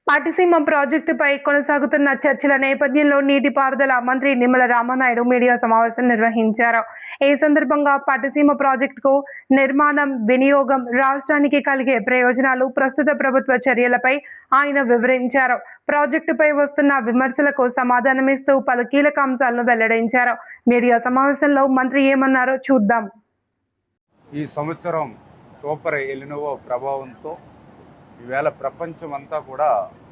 పట్టిసీమ ప్రాజెక్టుపై కొనసాగుతున్న చర్చల నేపథ్యంలో నీటిపారుదల మంత్రి నిమ్మల రామానాయుడు మీడియా సమావేశం నిర్వహించారు. ఈ సందర్భంగా పట్టిసీమ ప్రాజెక్టుకు నిర్మాణం, వినియోగం, రాష్ట్రానికి కలిగే ప్రయోజనాలు, ప్రస్తుత ప్రభుత్వ చర్యలపై ఆయన వివరించారు. ప్రాజెక్టుపై వస్తున్న విమర్శలకు సమాధానమిస్తూ పలు కీలక అంశాలను వెల్లడించారు. మీడియా సమావేశంలో మంత్రి ఏమన్నారో చూద్దాం. ఈ సంవత్సరం సూపర్ ఎలినోవో ప్రభావంతో ఈవేళ ప్రపంచం అంతా కూడా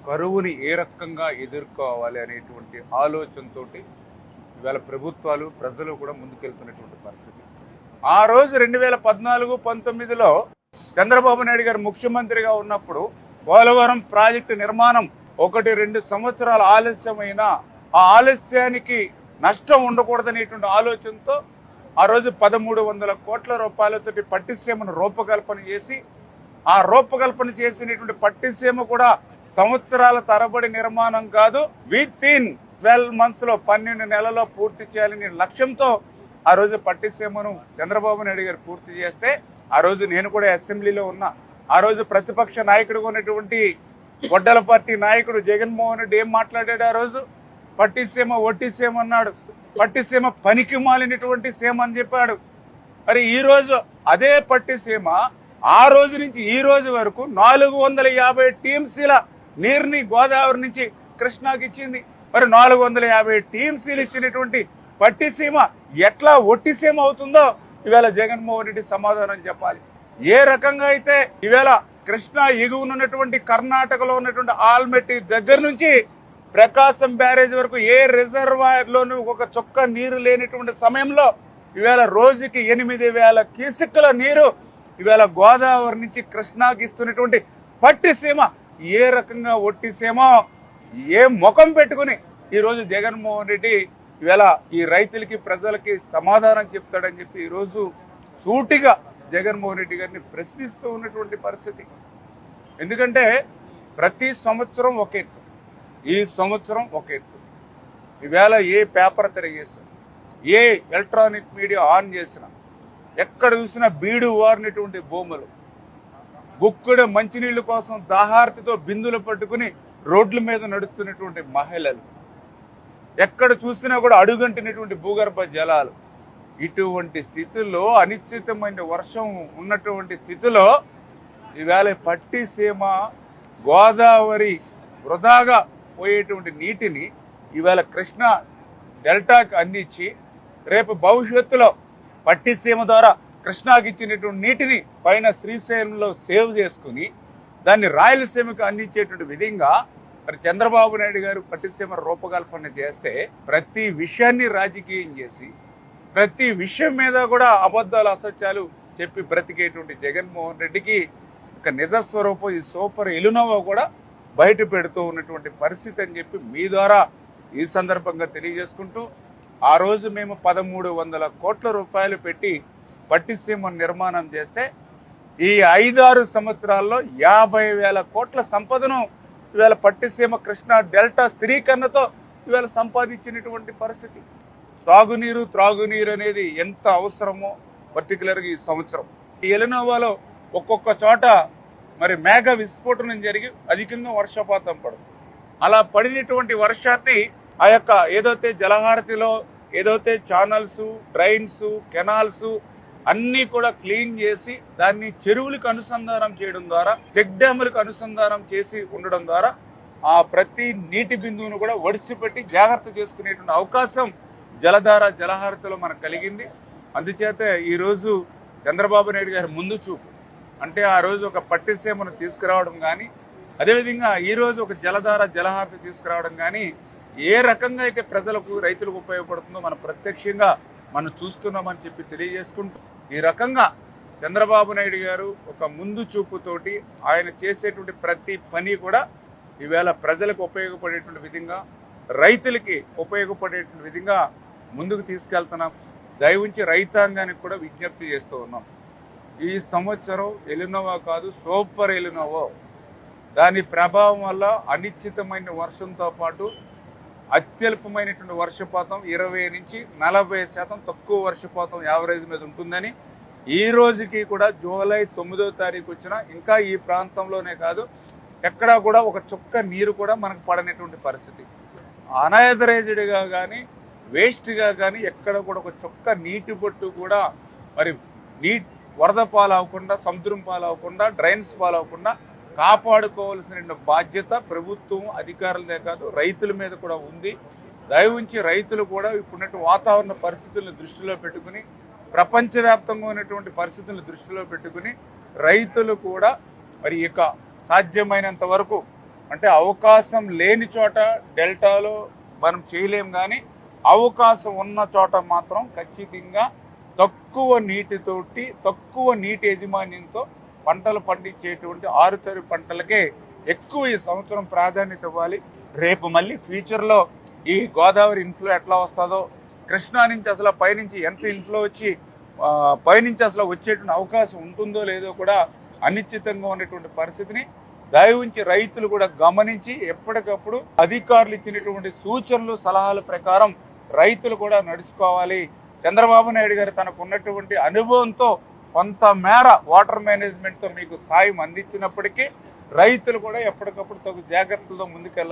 కరువుని ఏ రకంగా ఎదుర్కోవాలి అనేటువంటి ఆలోచనతో ఈవేళ ప్రభుత్వాలు, ప్రజలు కూడా ముందుకెళ్తున్నటువంటి పరిస్థితి. ఆ రోజు 2014-19లో చంద్రబాబు నాయుడు గారు ముఖ్యమంత్రిగా ఉన్నప్పుడు పోలవరం ప్రాజెక్టు నిర్మాణం 1-2 సంవత్సరాలు ఆలస్యమైన ఆ ఆలస్యానికి నష్టం ఉండకూడదనేటువంటి ఆలోచనతో ఆ రోజు 1300 కోట్ల రూపాయలతోటి పట్టిసీమను రూపకల్పన చేసి, ఆ రూపకల్పన చేసినటువంటి పట్టిసీమ కూడా సంవత్సరాల తరబడి నిర్మాణం కాదు, వితిన్ 12 months లో 12 నెలల్లో పూర్తి చేయాలనే లక్ష్యంతో ఆ రోజు పట్టిసీమను చంద్రబాబు నాయుడు గారు పూర్తి చేస్తే, ఆ రోజు నేను కూడా అసెంబ్లీలో ఉన్నా. ఆ రోజు ప్రతిపక్ష నాయకుడిగా ఉన్నటువంటి గొడ్డల పార్టీ నాయకుడు జగన్మోహన్ రెడ్డి ఏం మాట్లాడాడు? ఆ రోజు పట్టిసీమ ఒట్టిసీమ అన్నాడు, పట్టిసీమ పనికి మాలినటువంటి సీమ అని చెప్పాడు. మరి ఈ రోజు అదే పట్టిసీమ ఆ రోజు నుంచి ఈ రోజు వరకు 450 టీఎంసీల నీరుని గోదావరి నుంచి కృష్ణాకి ఇచ్చింది. మరి 450 టీఎంసీలు ఇచ్చినటువంటి పట్టిసీమ ఎట్లా ఒట్టిసీమ అవుతుందో ఈవేళ జగన్మోహన్ రెడ్డి సమాధానం చెప్పాలి. ఏ రకంగా అయితే ఈవేళ కృష్ణా ఎగువనున్నటువంటి కర్ణాటకలో ఉన్నటువంటి ఆల్మెట్టి దగ్గర నుంచి ప్రకాశం బ్యారేజ్ వరకు ఏ రిజర్వాయర్ లోనూ ఒక చుక్క నీరు లేనటువంటి సమయంలో ఈవేళ రోజుకి 8000 క్యూసెక్కుల నీరు ఈవేళ గోదావరి నుంచి కృష్ణాకి ఇస్తున్నటువంటి పట్టిసీమ ఏ రకంగా ఒట్టిసీమో ఏ ముఖం పెట్టుకుని ఈరోజు జగన్మోహన్ రెడ్డి ఈవేళ ఈ రైతులకి, ప్రజలకి సమాధానం చెప్తాడని చెప్పి ఈరోజు సూటిగా జగన్మోహన్ రెడ్డి గారిని ప్రశ్నిస్తూ ఉన్నటువంటి పరిస్థితి. ఎందుకంటే ప్రతి సంవత్సరం ఒక ఎత్తు, ఈ సంవత్సరం ఒక ఎత్తు. ఈవేళ ఏ పేపర్ తిరిగేసినా, ఏ ఎలక్ట్రానిక్ మీడియా ఆన్ చేసినా, ఎక్కడ చూసినా బీడు వారినటువంటి భూములు, గుక్కుడు మంచినీళ్ళ కోసం దాహార్తితో బిందులు పట్టుకుని రోడ్ల మీద నడుస్తున్నటువంటి మహిళలు, ఎక్కడ చూసినా కూడా అడుగంటినటువంటి భూగర్భ జలాలు. ఇటువంటి స్థితిలో, అనిశ్చితమైన వర్షం ఉన్నటువంటి స్థితిలో ఈవేళ పట్టిసీమ గోదావరి వృధాగా పోయేటువంటి నీటిని ఈవేళ కృష్ణా డెల్టాకి అందించి, రేపు భవిష్యత్తులో పట్టిసీమ ద్వారా కృష్ణాకి ఇచ్చినటువంటి నీటిని పైన శ్రీశైలంలో సేవ్ చేసుకుని దాన్ని రాయలసీమకు అందించేటువంటి విధంగా మరి చంద్రబాబు నాయుడు గారు పట్టిసీమ రూపకల్పన చేస్తే, ప్రతి విషయాన్ని రాజకీయం చేసి, ప్రతి విషయం మీద కూడా అబద్ధాలు, అసత్యాలు చెప్పి బ్రతికేటువంటి జగన్మోహన్ రెడ్డికి ఒక నిజస్వరూపం ఈ సూపర్ ఎలినోవా కూడా బయట పెడుతూ ఉన్నటువంటి పరిస్థితి అని చెప్పి మీ ద్వారా ఈ సందర్భంగా తెలియజేసుకుంటూ, ఆ రోజు మేము 1300 కోట్ల రూపాయలు పెట్టి పట్టిసీమ నిర్మాణం చేస్తే, ఈ 5-6 సంవత్సరాల్లో 50,000 కోట్ల సంపదను ఈవేళ పట్టిసీమ కృష్ణా డెల్టా స్థిరీకరణతో ఈవేళ సంపాదించినటువంటి పరిస్థితి. సాగునీరు, త్రాగునీరు అనేది ఎంత అవసరమో పర్టికులర్గా ఈ సంవత్సరం ఈ ఎలినోవాలో ఒక్కొక్క చోట మరి మేఘ విస్ఫోటనం జరిగి అధికంగా వర్షపాతం పడుతుంది. అలా పడినటువంటి వర్షాన్ని ఆ యొక్క ఏదైతే జలహారతిలో ఏదైతే ఛానల్స్, డ్రైన్స్, కెనాల్స్ అన్నీ కూడా క్లీన్ చేసి దాన్ని చెరువులకు అనుసంధానం చేయడం ద్వారా, చెక్ డ్యాములకు అనుసంధానం చేసి ఉండడం ద్వారా ఆ ప్రతి నీటి బిందువును కూడా ఒడిసిపెట్టి జాగ్రత్త చేసుకునేటువంటి అవకాశం జలధార, జలహారతిలో మనకు కలిగింది. అందుచేత ఈరోజు చంద్రబాబు నాయుడు గారి ముందు చూపు అంటే ఆ రోజు ఒక పట్టిసీమను తీసుకురావడం కానీ, అదేవిధంగా ఈరోజు ఒక జలధార, జలహారతి తీసుకురావడం కానీ ఏ రకంగా అయితే ప్రజలకు, రైతులకు ఉపయోగపడుతుందో మనం ప్రత్యక్షంగా మనం చూస్తున్నామని చెప్పి తెలియజేసుకుంటూ, ఈ రకంగా చంద్రబాబు నాయుడు గారు ఒక ముందు చూపుతోటి ఆయన చేసేటువంటి ప్రతి పని కూడా ఈవేళ ప్రజలకు ఉపయోగపడేటువంటి విధంగా, రైతులకి ఉపయోగపడేటువంటి విధంగా ముందుకు తీసుకెళ్తున్నాం. దయవుంచి రైతాంగానికి కూడా విజ్ఞప్తి చేస్తూ ఉన్నాం. ఈ సంవత్సరం ఎలినోవా కాదు, సూపర్ ఎలినోవా. దాని ప్రభావం వల్ల అనిశ్చితమైన వర్షంతో పాటు అత్యల్పమైనటువంటి వర్షపాతం 20 నుంచి 40% తక్కువ వర్షపాతం యావరేజ్ మీద ఉంటుందని ఈ రోజుకి కూడా జూలై 9వ తారీఖు వచ్చినా ఇంకా ఈ ప్రాంతంలోనే కాదు ఎక్కడా కూడా ఒక చుక్క నీరు కూడా మనకు పడనటువంటి పరిస్థితి. అనాథరైజ్డ్గా కానీ వేస్ట్గా కానీ ఎక్కడ కూడా ఒక చుక్క నీటి బొట్టు కూడా మరి వరద పాలవకుండా, సముద్రం పాలవకుండా, డ్రైన్స్ పాలవకుండా కాపాడుకోవాల్సిన బాధ్యత ప్రభుత్వం అధికారులదే కాదు రైతుల మీద కూడా ఉంది. దయవుంచి రైతులు కూడా ఇప్పుడున్నట్టు వాతావరణ పరిస్థితులను దృష్టిలో పెట్టుకుని, ప్రపంచవ్యాప్తంగా ఉన్నటువంటి పరిస్థితులను దృష్టిలో పెట్టుకుని రైతులు కూడా మరి ఇక సాధ్యమైనంత వరకు అంటే అవకాశం లేని చోట డెల్టాలో మనం చేయలేం, కానీ అవకాశం ఉన్న చోట మాత్రం ఖచ్చితంగా తక్కువ నీటితోటి, తక్కువ నీటి యాజమాన్యంతో పంటలు పండించేటువంటి ఆరుతడి పంటలకే ఎక్కువ ఈ సంవత్సరం ప్రాధాన్యత ఇవ్వాలి. రేపు మళ్ళీ ఫ్యూచర్లో ఈ గోదావరి ఇన్ఫ్లో ఎట్లా వస్తుందో, కృష్ణా నుంచి అసలు పైనుంచి ఎంత ఇన్ఫ్లో వచ్చి పైనుంచి అసలు వచ్చేటువంటి అవకాశం ఉంటుందో లేదో కూడా అనిశ్చితంగా ఉన్నటువంటి పరిస్థితిని దయవుంచి రైతులు కూడా గమనించి ఎప్పటికప్పుడు అధికారులు ఇచ్చినటువంటి సూచనలు, సలహాల ప్రకారం రైతులు కూడా నడుచుకోవాలి. చంద్రబాబు నాయుడు గారు తనకు ఉన్నటువంటి అనుభవంతో కొంతమేర వాటర్ మేనేజ్మెంట్తో మీకు సాయం అందించినప్పటికీ రైతులు కూడా ఎప్పటికప్పుడు తగు జాగ్రత్తలతో ముందుకెళ్ళాలి.